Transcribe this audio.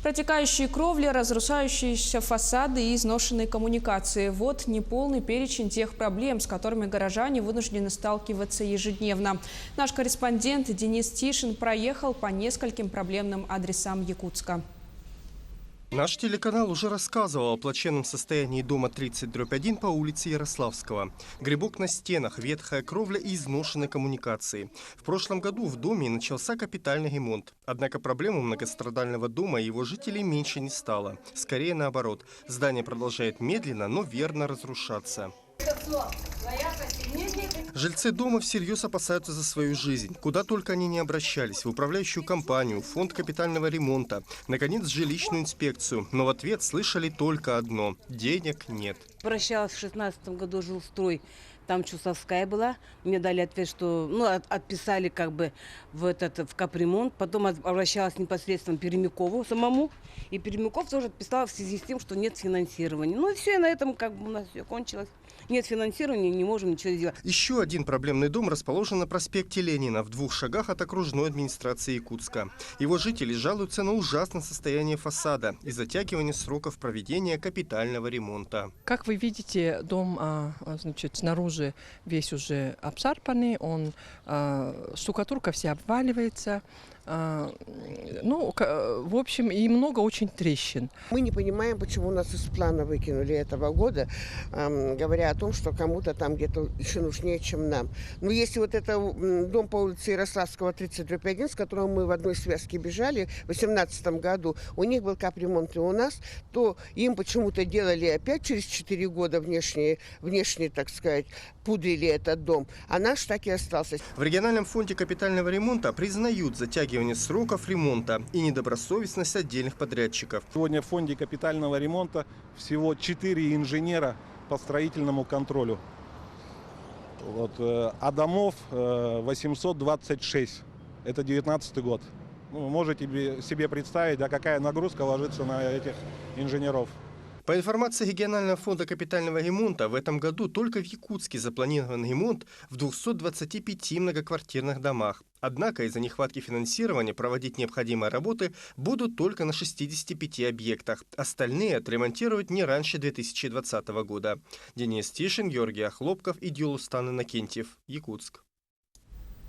Протекающие кровли, разрушающиеся фасады и изношенные коммуникации. Вот неполный перечень тех проблем, с которыми горожане вынуждены сталкиваться ежедневно. Наш корреспондент Денис Тишин проехал по нескольким проблемным адресам Якутска. Наш телеканал уже рассказывал о плачевном состоянии дома 30/1 по улице Ярославского. Грибок на стенах, ветхая кровля и изношенные коммуникации. В прошлом году в доме начался капитальный ремонт. Однако проблему многострадального дома и его жителей меньше не стало. Скорее наоборот. Здание продолжает медленно, но верно разрушаться. Жильцы дома всерьез опасаются за свою жизнь. Куда только они не обращались. В управляющую компанию, фонд капитального ремонта, наконец, жилищную инспекцию. Но в ответ слышали только одно – денег нет. Обращалась в 2016 году жилстрой. Там Чусовская была. Мне дали ответ, что отписали в капремонт. Потом обращалась непосредственно к Перемякову самому. И Перемяков тоже отписал в связи с тем, что нет финансирования. Ну и все, и на этом у нас все кончилось. Нет финансирования, не можем ничего сделать. Еще один проблемный дом расположен на проспекте Ленина, в 2 шагах от окружной администрации Якутска. Его жители жалуются на ужасное состояние фасада и затягивание сроков проведения капитального ремонта. Как вы видите, дом снаружи весь уже обшарпанный, штукатурка вся обваливается. В общем, и много очень трещин. Мы не понимаем, почему нас из плана выкинули этого года, говоря о том, что кому-то там где-то еще нужнее, чем нам. Но если вот это дом по улице Ярославского 30/1, с которого мы в одной связке бежали в 2018 году, у них был капремонт и у нас, то им почему-то делали опять через 4 года внешне, так сказать, пудрили этот дом, а наш так и остался. В региональном фонде капитального ремонта признают затягивание сроков ремонта и недобросовестность отдельных подрядчиков. Сегодня в фонде капитального ремонта всего 4 инженера по строительному контролю. А домов 826. Это 2019 год. Вы можете себе представить, какая нагрузка ложится на этих инженеров. По информации регионального фонда капитального ремонта, в этом году только в Якутске запланирован ремонт в 225 многоквартирных домах. Однако из-за нехватки финансирования проводить необходимые работы будут только на 65 объектах. Остальные отремонтировать не раньше 2020 года. Денис Тишин, Георгий Охлопков и Дюлустан Иннокентьев. Якутск.